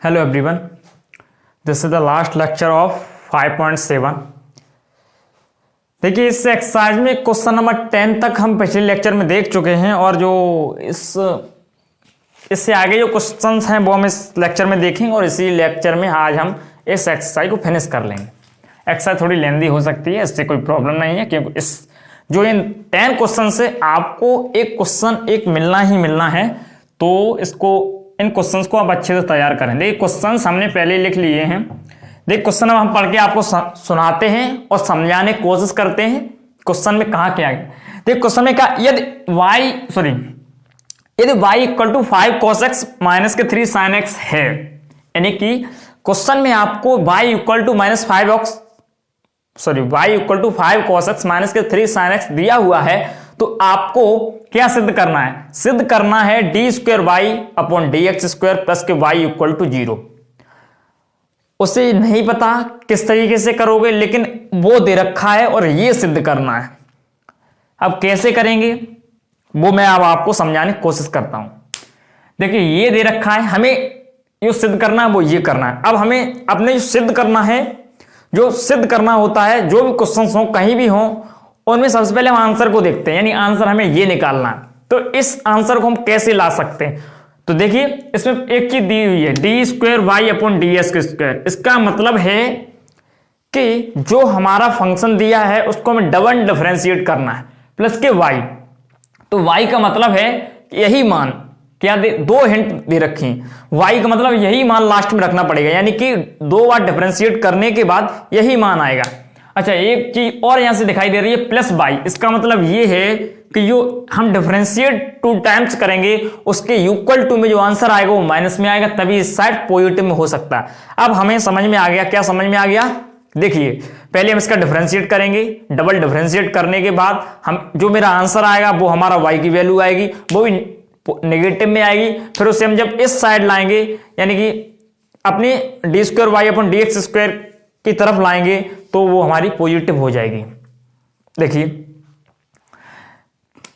Hello everyone, this is the last lecture of 5.7। देखिए इस exercise में क्वेश्चन नंबर 10 तक हम पिछले लेक्चर में देख चुके हैं और जो इससे आगे जो क्वेश्चंस हैं वो हम इस लेक्चर में देखेंगे और इसी लेक्चर में आज हम इस एक्सरसाइज को फिनिश कर लेंगे। एक्सरसाइज थोड़ी लेंदी हो सकती है, इससे कोई प्रॉब्लम नहीं है, क्योंकि इस जो इन 10 क्वेश्चन से आपको एक क्वेश्चन एक मिलना ही मिलना है, तो इन क्वेश्चंस को आप अच्छे से तैयार करें। देखिए क्वेश्चंस हमने पहले लिख लिए हैं। देखिए क्वेश्चन अब हम पढ़ के आपको सुनाते हैं और समझाने की कोशिश करते हैं क्वेश्चन में कहा क्या है। देखिए क्वेश्चन में कहा यदि y equal to 5 cos x minus के 3 sin x है, यानी कि क्वेश्चन में आपको y equal to five cos x minus के 3 sin x दिया हुआ है, तो आपको क्या सिद्ध करना है? सिद्ध करना है d square Y upon D x square plus के वाई इक्वल टू 0। उसे नहीं पता किस तरीके से करोगे, लेकिन वो दे रखा है और ये सिद्ध करना है। अब कैसे करेंगे वो मैं अब आपको समझाने की कोशिश करता हूं। देखिए ये दे रखा है, हमें जो सिद्ध करना है वो ये करना है। अब हमें अपने जो सिद्ध करना है, जो सिद्ध करना होता है, जो भी क्वेश्चंस हो कहीं भी हो, उनमें सबसे पहले हम आंसर को देखते हैं, यानी आंसर हमें ये निकालना है। तो इस आंसर को हम कैसे ला सकते हैं? तो देखिए इसमें एक चीज दी हुई है, d square Y upon D x square. इसका मतलब है कि जो हमारा फंक्शन दिया है उसको हमें डबल डिफरेंशिएट करना है प्लस के वाई। तो वाई का मतलब है यही मान, क्या दो हिंट दे रखी, वाई का मतलब यही मान लास्ट में रखना पड़ेगा, यानी कि 2 बार डिफरेंशिएट करने के बाद यही मान आएगा। अच्छा एक चीज और यहां से दिखाई दे रही है प्लस बाई। इसका मतलब ये है कि जो हम डिफरेंशिएट 2 टाइम्स करेंगे उसके इक्वल टू में जो आंसर आएगा वो माइनस में आएगा, तभी इस साइड पॉजिटिव में हो सकता है। अब हमें समझ में आ गया, क्या समझ में आ गया? देखिए पहले हम इसका डिफरेंशिएट करेंगे, डबल डिफरेंशिएट करने के बाद हम जो मेरा आंसर आएगा वो हमारा वाई की वैल्यू आएगी, वो भी नेगेटिव में आएगी। फिर उसे हम जब इस साइड लाएंगे, यानी कि अपनी d square Y upon D x square की तरफ लाएंगे, तो वो हमारी पॉजिटिव हो जाएगी। देखिए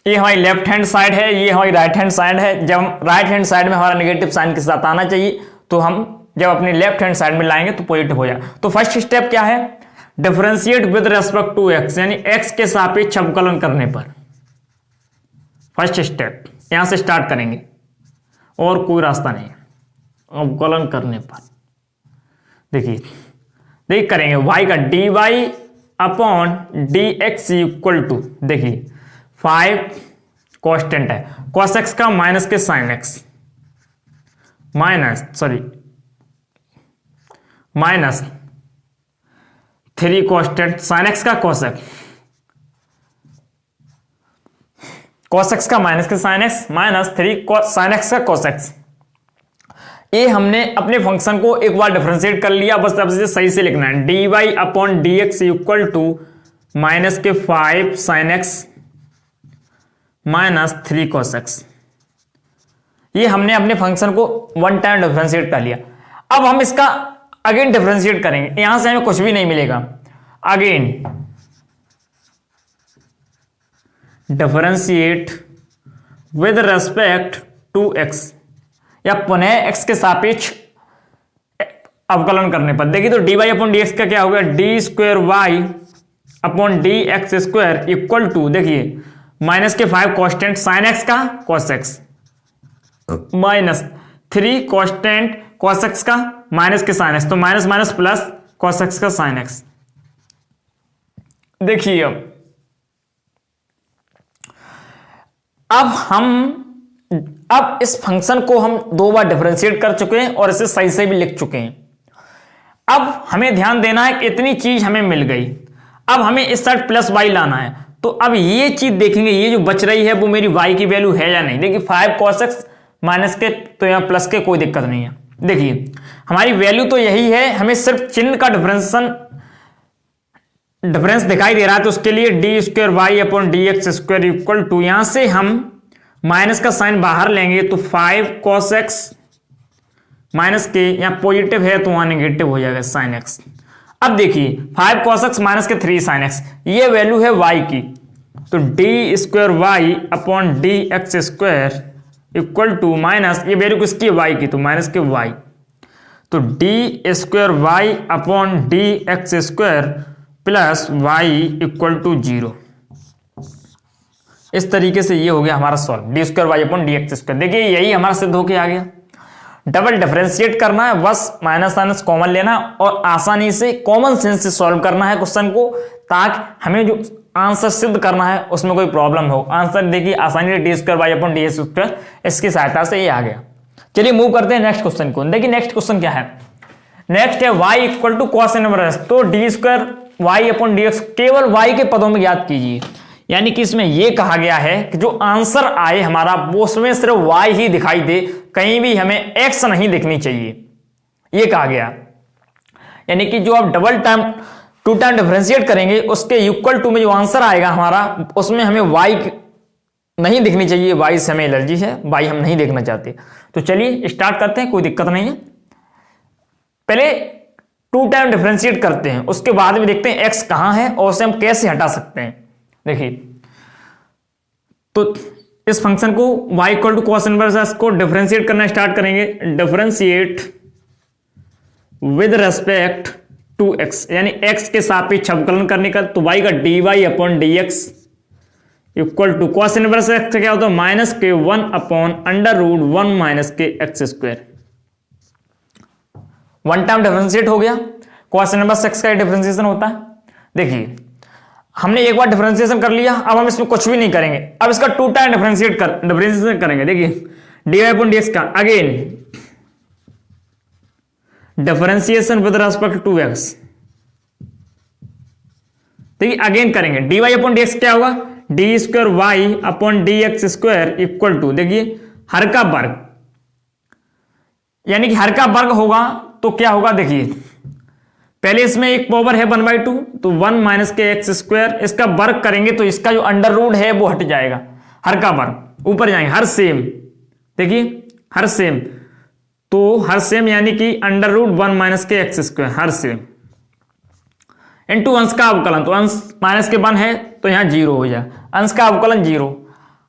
ये हमारी लेफ्ट हैंड साइड है, ये हमारी राइट हैंड साइड है। जब हम राइट हैंड साइड में हमारा नेगेटिव साइन के साथ आना चाहिए, तो हम जब अपनी लेफ्ट हैंड साइड में लाएंगे तो पॉजिटिव हो जाए। तो फर्स्ट स्टेप क्या है? Differentiate with respect to x, यानी एक्स के सापेक्ष अवकलन करने पर। फर्स्ट स्टेप यहां से स्टार्ट करेंगे और कोई रास्ता नहीं, अवकलन करने पर। देखिए करेंगे y का d Y upon D x equal to, देखिए 5 कॉन्स्टेंट है, cos x का माइनस के sin x minus 3 constant sin x का cos x का माइनस के sin x minus 3 sin x का cos x। ये हमने अपने फंक्शन को एक बार डिफरेंशिएट कर लिया, बस अब इसे सही से लिखना है। D Y upon D x equal to minus के 5 sin x minus 3 cos x। ये हमने अपने फंक्शन को 1 टाइम डिफरेंशिएट कर लिया। अब हम इसका अगेन डिफरेंशिएट करेंगे, यहां से हमें कुछ भी नहीं मिलेगा। Again differentiate with respect to x, या पुनः x के सापेक्ष अवकलन करने पर। देखिए तो d Y upon D x का क्या होगा? D square Y upon D x square equal to, देखिए माइनस के 5 कॉन्स्टेंट साइन एक्स का cos x minus 3 constant cos x का माइनस के साइन x, तो minus minus plus cos x का साइन x। देखिए अब इस फंक्शन को हम 2 बार डिफरेंशिएट कर चुके हैं और इसे सही से भी लिख चुके हैं। अब हमें ध्यान देना है कि इतनी चीज हमें मिल गई, अब हमें इस साइड प्लस वाई लाना है। तो अब ये चीज देखेंगे, ये जो बच रही है वो मेरी वाई की वैल्यू है या नहीं। देखिए 5 cos x माइनस के, तो यहाँ प्लस के कोई दिक्कत नहीं है। देखिए हमारी वैल्यू तो यही है, हमें सिर्फ चिन्ह का डिफरेंस दिखाई दे रहा है, तो उसके लिए d square Y upon D x square equal to, यहां से हम माइनस का साइन बाहर लेंगे तो 5 cos x माइनस के, यहां पॉजिटिव है तो वहां नेगेटिव हो जाएगा sin x। अब देखिए 5 cos x माइनस के 3 sin x, ये वैल्यू है y की, तो D square Y upon D x square equal to minus, ये वैल्यू किसकी है? y की, तो माइनस के y। तो D square Y upon D x square plus y equal to 0। इस तरीके से ये हो गया हमारा solve, d square Y upon D x square. देखिए यही हमारा सिद्ध होके आ गया। डबल डिफरेंशिएट करना है, बस माइनस माइनस कॉमन लेना और आसानी से कॉमन सेंस से सॉल्व करना है क्वेश्चन को, ताकि हमें जो आंसर सिद्ध करना है उसमें कोई प्रॉब्लम हो। आंसर देखिए आसानी से d square Y upon D x square, इसकी सहायता से ये आ गया। चलिए मूव करते हैं नेक्स्ट क्वेश्चन को। देखिए नेक्स्ट क्वेश्चन क्या है, नेक्स्ट है y equal to cos inverse. तो D square Y upon D X केवल y के पदों में ज्ञात कीजिए। यानी कि इसमें यह कहा गया है कि जो आंसर आए हमारा वो उसमें सिर्फ y ही दिखाई दे, कहीं भी हमें x नहीं दिखनी चाहिए, ये कहा गया। यानी कि जो आप double time two time differentiate करेंगे उसके इक्वल टू में जो आंसर आएगा हमारा उसमें हमें y नहीं दिखनी चाहिए। y से हमें एलर्जी है, y हम नहीं देखना चाहते। तो चलिए स्टार्ट करते हैं, कोई दिक्कत नहीं है। पहले टू टाइम डिफरेंशिएट करते हैं, उसके बाद में देखते हैं x कहां है और उसे हम कैसे हटा सकते हैं। देखिए तो इस फंक्शन को y equal to cos inverse को डिफरेंशिएट करना स्टार्ट करेंगे। Differentiate with respect to x, यानी x के सापेक्ष अवकलन करने का। तो y का d Y upon D x equal to cos inverse x क्या होता है माइनस के 1 अपॉन अंडर रूट 1 माइनस के x square. One time differentiate हो गया, कॉस इनवर्स x का डिफरेंशिएशन होता है। देखिए हमने एक बार डिफरेंशिएशन कर लिया, अब हम इसमें कुछ भी नहीं करेंगे, अब इसका टू टाइम डिफरेंशिएशन करेंगे। देखिए D Y upon D x का again differentiation with respect to x। देखिए अगेन करेंगे, D Y upon D X क्या होगा D square Y upon D x square equal to, देखिए हर का वर्ग, यानी कि हर का वर्ग होगा तो क्या होगा। देखिए पहले इसमें एक पावर है 1/2, तो 1 माइनस के एक्स स्क्वायर, इसका वर्ग करेंगे तो इसका जो अंडर रूट है वो हट जाएगा, हर का वर्ग ऊपर जाएंगे, हर सेम। देखिए हर सेम, तो हर सेम यानी कि अंडर रूट 1 माइनस के एक्स स्क्वायर हर सेम इनटू अंश का अवकलन। तो अंश माइनस के 1 है तो यहां 0 हो जाए, अंश का अवकलन 0,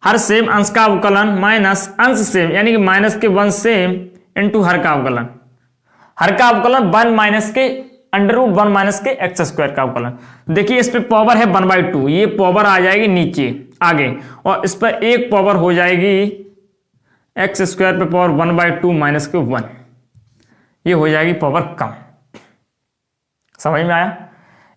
हर सेम अंश का अवकलन माइनस अंश सेम यानी कि माइनस के 1 सेम इनटू हर का अवकलन। हर का अवकलन 1 माइनस के अंडर रूट 1 माइनस के एक्स स्क्वायर का अवकलन। देखिए इस पे पावर है 1/2, ये पावर आ जाएगी नीचे आगे, और इस पर एक पावर हो जाएगी एक्स स्क्वायर पे पावर 1/2 माइनस के 1, ये हो जाएगी पावर कम। समझ में आया।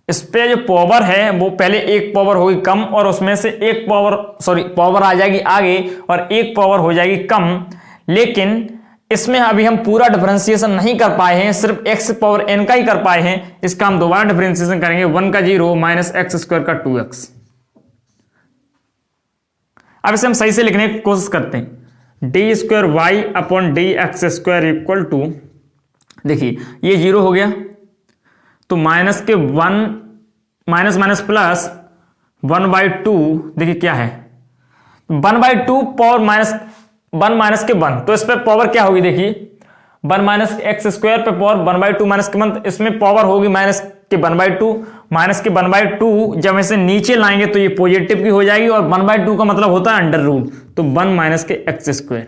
इस पे जो पावर है वो पहले एक पावर होगी कम और उसमें से एक पावर आ जाएगी आगे और एक पावर हो जाएगी कम। लेकिन इसमें अभी हम पूरा डिफरेंशिएशन नहीं कर पाए हैं, सिर्फ x पावर n का ही कर पाए हैं। इसका हम दोबारा डिफरेंशिएशन करेंगे, 1 का 0 माइनस एक्स स्क्वायर का 2x। अब इसे हम सही से लिखने की कोशिश करते हैं, d square Y upon D x square equal to, देखिए ये 0 हो गया तो माइनस के 1 माइनस माइनस प्लस 1/2, देखिए क्या है 1/2 पावर माइनस 1 माइनस के 1, तो इस पे पावर क्या होगी। देखिए 1 माइनस एक्स स्क्वायर पे पावर 1/2 माइनस के 1, इसमें पावर होगी माइनस के 1/2, माइनस के 1/2 जब इसे नीचे लाएंगे तो ये पॉजिटिव की हो जाएगी और 1/2 का मतलब होता है अंडर रूट, तो 1 माइनस के एक्स स्क्वायर,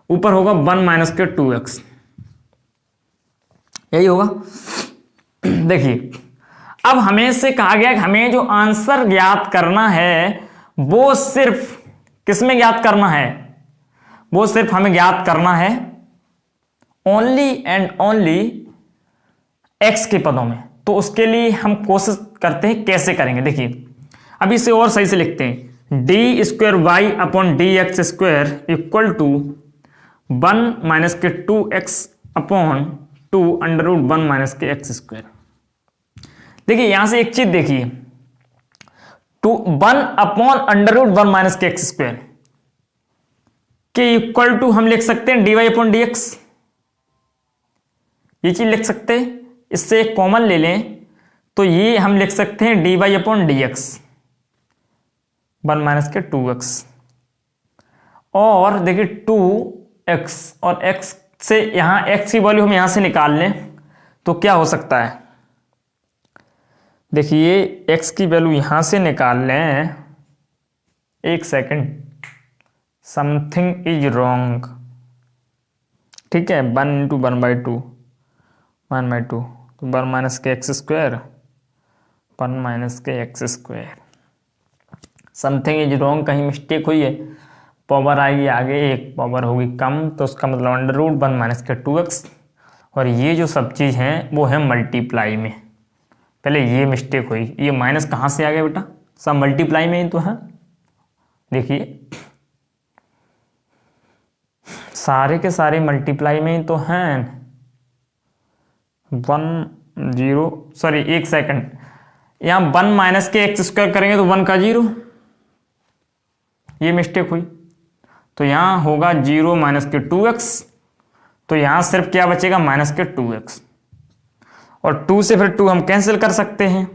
ऊपर होगा 1 माइनस के 2x, यही होगा। देखिए अब हमें से कहा गया कि हमें जो आंसर ज्ञात करना है वो सिर्फ किसमें ज्ञात करना है, वो सिर्फ हमें ज्ञात करना है ओनली एंड ओनली x के पदों में। तो उसके लिए हम कोशिश करते हैं कैसे करेंगे। देखिए अब इसे और सही से लिखते हैं, d square Y upon D x square equal to 1 minus के 2x upon 2 under root 1 minus के एक्स स्क्वायर। देखिए यहां से एक चीज देखिए, 1 अपॉन अंडर रूट 1 माइनस के एक्स स्क्वायर के इक्वल टू हम लिख सकते हैं d Y upon D x, ये चीज लिख सकते हैं। इससे एक कॉमन ले लें तो ये हम लिख सकते हैं d Y upon D x 1 minus के 2x, और देखिए 2x और x से यहां x की वैल्यू हम यहां से निकाल लें तो क्या हो सकता है। देखिए x की वैल्यू यहां से निकाल लें, एक सेकंड, समथिंग इज रॉन्ग, ठीक है, 1 इंटू 1/2, 1/2, तो 1 माइनस के एक्स स्क्वायर, 1 माइनस के x square. Something is wrong, कहीं मिस्टेक हुई है, पावर आएगी आगे, एक पावर होगी कम, तो उसका मतलब अंडर रूट 1 माइनस के 2x। और ये जो सब चीज़ हैं वो है मल्टीप्लाई में, पहले ये मिस्टेक हुई, ये माइनस कहाँ से आ गया बेटा, सब मल्टीप्लाई में ही तो है। देखिए सारे के सारे मल्टीप्लाई में ही तो हैं। 1 0, सॉरी 1 सेकंड, यहाँ 1 माइनस के एक्स स्क्वायर करेंगे तो 1 का 0, ये मिस्टेक हुई। तो यहाँ होगा 0 माइनस के 2x, तो यहाँ सिर्फ क्या बचेगा, माइनस के 2x, और 2 से फिर 2 हम कैंसिल कर सकते हैं,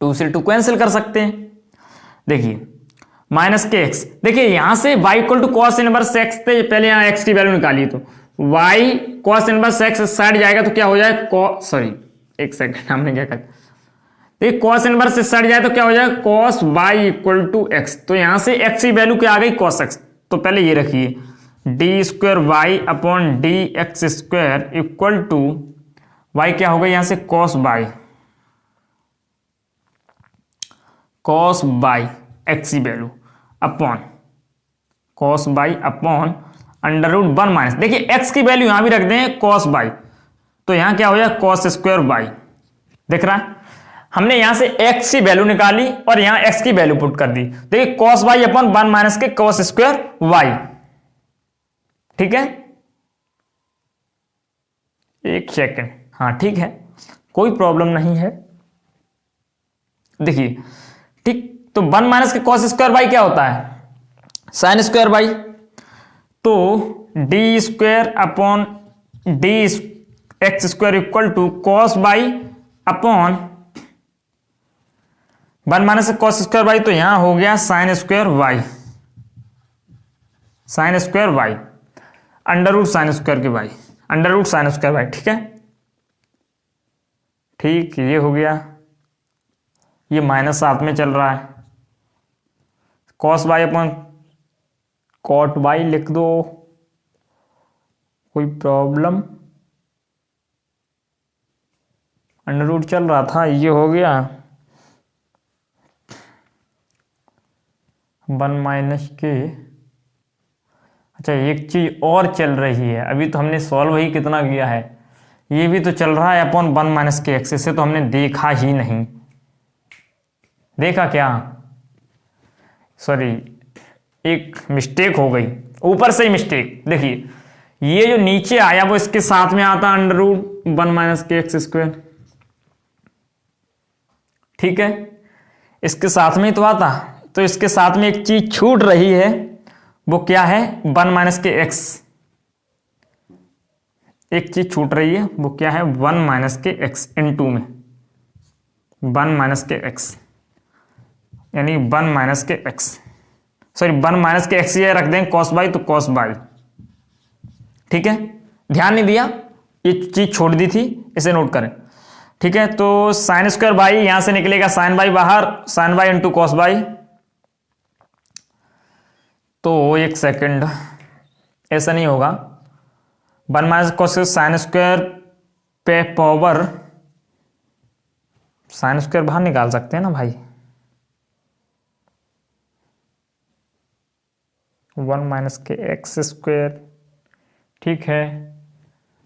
2 से 2 कैंसिल कर सकते हैं। देखिए माइनस के x, देखिए यहां से y equal to cos inverse x थे, पहले यहाँ x की वैल्यू निकाली, तो y cos inverse x side जाएगा तो क्या हो जाए, सॉरी 1 सेकंड, हमने क्या कर, देखिए कॉस इनवर्स इस साइड जाए तो क्या हो जाएगा, cos y equal to x, तो यहां से x की वैल्यू क्या आ गई, कॉस x, तो पहले ये रखिए d square Y upon D x square equal to y क्या होगा यहां से, कॉस y x की value upon cos by upon under root 1 minus, देखिए x की वैल्यू यहां भी रख दें कॉस बाई, तो यहां क्या हो जाए, कॉस स्क्वायर बाई, दिख रहा है, हमने यहां से x की वैल्यू निकाली और यहां x की वैल्यू पुट कर दी, देखिए कॉस बाई अपॉन 1 माइनस के कॉस स्क्वायर वाई, ठीक है, 1 सेकंड, हाँ ठीक है, कोई प्रॉब्लम नहीं है। देखिए ठीक, तो 1 माइनस के कॉस स्क्वायर बाई क्या होता है, साइन स्क्वायर बाई, तो D square upon D x square equal to cos by upon 1 minus के कॉस स्क्वायर बाई, तो यहां हो गया sine square Y, sine square Y, under root sine square के Y, under root sine square Y, ठीक है, ठीक, ये हो गया, ये माइनस साथ में चल रहा है, cos by upon caught by लिख दो, कोई प्रॉब्लम, अंडर रूट चल रहा था, ये हो गया 1 माइनस के, अच्छा एक चीज और चल रही है, अभी तो हमने सॉल्व ही कितना किया है, ये भी तो चल रहा है अपॉन 1 माइनस के एक्स, से तो हमने देखा ही नहीं, देखा क्या, सॉरी एक मिस्टेक हो गई, ऊपर से ही मिस्टेक, देखिए ये जो नीचे आया वो इसके साथ में आता अंडर रूट 1 माइनस के एक्स स्क्वायर, ठीक है, इसके साथ में ही तो आता, तो इसके साथ में एक चीज छूट रही है, वो क्या है, 1 माइनस के एक्स, एक चीज छूट रही है, वो क्या है, 1 माइनस के एक्स इनटू में 1 माइनस के एक्स, यानी 1 माइनस के एक्स, सॉरी 1 माइनस के एक्स ये रख दें कॉस बाई, तो कॉस बाई, ठीक है, ध्यान नहीं दिया, ये चीज छोड़ दी थी, इसे नोट करें, ठीक है, तो साइन स्क्वायर बाई यहां से निकलेगा साइन बाई बाहर, sine y into cos y, तो 1 सेकंड, ऐसा नहीं होगा, 1 माइनस कॉस साइन स्क्वायर पे पावर, साइन स्क्वायर बाहर निकाल सकते हैं ना भाई, 1 माइनस के एक्स स्क्वायर, ठीक है,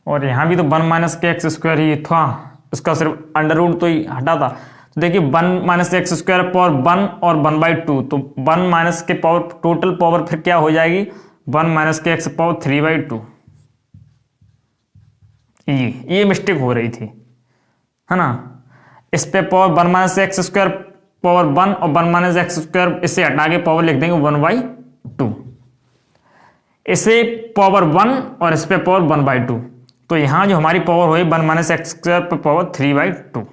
और यहां भी तो 1 माइनस के एक्स स्क्वायर ही था, उसका सिर्फ अंडर रूट तो ही हटा था, तो देखिए 1 माइनस एक्स स्क्वायर पावर 1 और 1/2, तो 1 माइनस के पावर टोटल पावर फिर क्या हो जाएगी, 1 माइनस के एक्स पावर 3/2, ये मिस्टेक हो रही थी, है ना, इस पे power 1 minus x square power 1 और 1 माइनस एक्स स्क्वायर इससे हटा के पावर लिख देंगे 1/2, इसे पावर 1 और इस पे पावर 1/2, तो यहां जो हमारी पावर हुई 1 माइनस एक्स स्क्वायर पे पावर 3/2,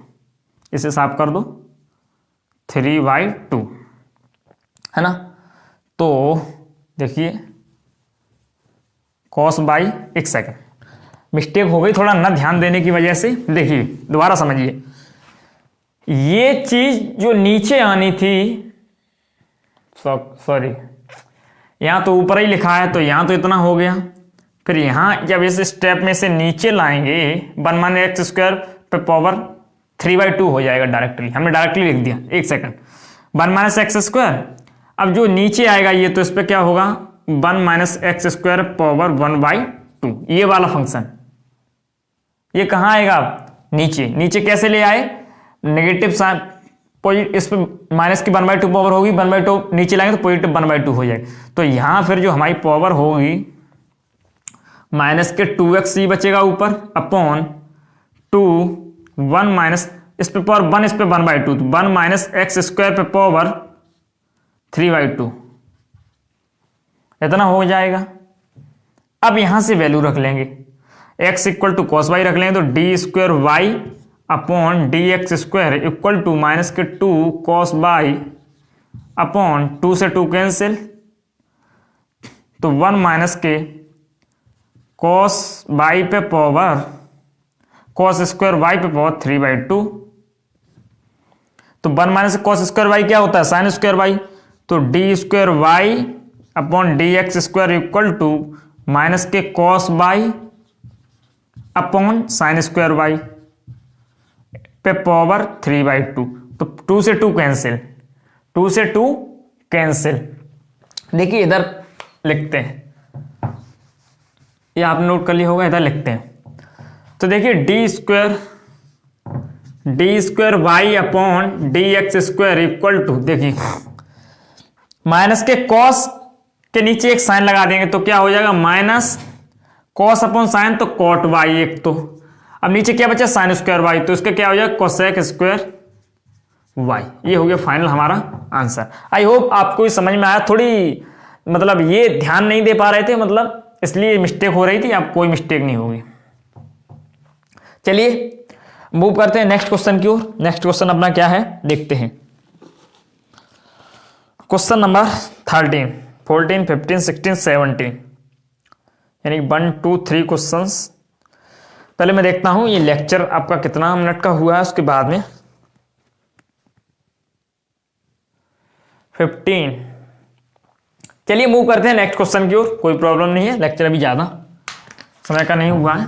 इसे साफ कर दो 3/2, है ना, तो देखिए कॉस बाई, 1 सेकंड मिस्टेक हो गई थोड़ा ना ध्यान देने की वजह से, देखिए दोबारा समझिए, ये चीज जो नीचे आनी थी, सॉरी यहां तो ऊपर ही लिखा है, तो यहां तो इतना हो गया, फिर यहाँ जब इस स्टेप में से नीचे लाएंगे 1 माइनस एक्स स्क्वायर पे पावर 3/2 हो जाएगा डायरेक्टली, हमने डायरेक्टली लिख दिया। एक सेकंड, 1 माइनस एक्स स्क्वायर, अब जो नीचे आएगा ये, तो इस पर क्या होगा 1 माइनस एक्स स्क्वायर पावर 1/2, ये वाला फंक्शन। ये कहाँ आएगा नीचे, नीचे कैसे ले आए, नेगेटिव साइन इस पे माइनस की 1/2 पावर होगी, 1/2 नीचे लाएंगे तो पॉजिटिव 1/2 हो जाएगा। तो यहां फिर जो हमारी पावर होगी माइनस के 2x ही बचेगा ऊपर अपॉन 2 1 माइनस इस पे पावर 1, इस पे 1/2, तो 1 माइनस एक्स स्क्वायर पे पावर 3/2 इतना हो जाएगा। अब यहां से वैल्यू रख लेंगे, x equal to cos y रख लेंगे, तो D square Y upon D x square equal to minus के 2 कॉस बाई अपॉन 2 से 2 कैंसिल, तो 1 माइनस के कॉस बाई पे पावर कॉस स्क्वायर वाई पे पावर 3/2, तो 1 माइनस कॉस स्क्वायर वाई क्या होता है साइन स्क्वायर वाई, तो D square Y upon D x square equal to minus के cos by upon sine square Y पे पावर 3/2, तो 2 से 2 कैंसिल, 2 से 2 कैंसिल। देखिए इधर लिखते हैं, ये आपने नोट कर लिया होगा, इधर लिखते हैं। तो देखिए d square Y upon D x square equal to, देखिए माइनस के कॉस के नीचे एक साइन लगा देंगे तो क्या हो जाएगा माइनस कॉस अपॉन साइन, तो कॉट वाई एक, तो अब नीचे क्या बचा साइन स्क्वायर वाई, तो इसका क्या हो जाएगा कोसेक स्क्वायर वाई। ये हो गया फाइनल हमारा आंसर। आई होप आपको समझ में आया। थोड़ी मतलब ये ध्यान नहीं दे पा रहे थे, मतलब इसलिए मिस्टेक हो रही थी, अब कोई मिस्टेक नहीं होगी। चलिए मूव करते हैं नेक्स्ट क्वेश्चन की ओर। नेक्स्ट क्वेश्चन अपना क्या है देखते हैं। क्वेश्चन नंबर 13, 14, 15, 16, 17, यानी 1 2 3 क्वेश्चंस। पहले मैं देखता हूं ये लेक्चर आपका कितना मिनट का हुआ है, उसके बाद में 15। चलिए मूव करते हैं नेक्स्ट क्वेश्चन की ओर, कोई प्रॉब्लम नहीं है, लेक्चर अभी ज्यादा समय का नहीं हुआ है।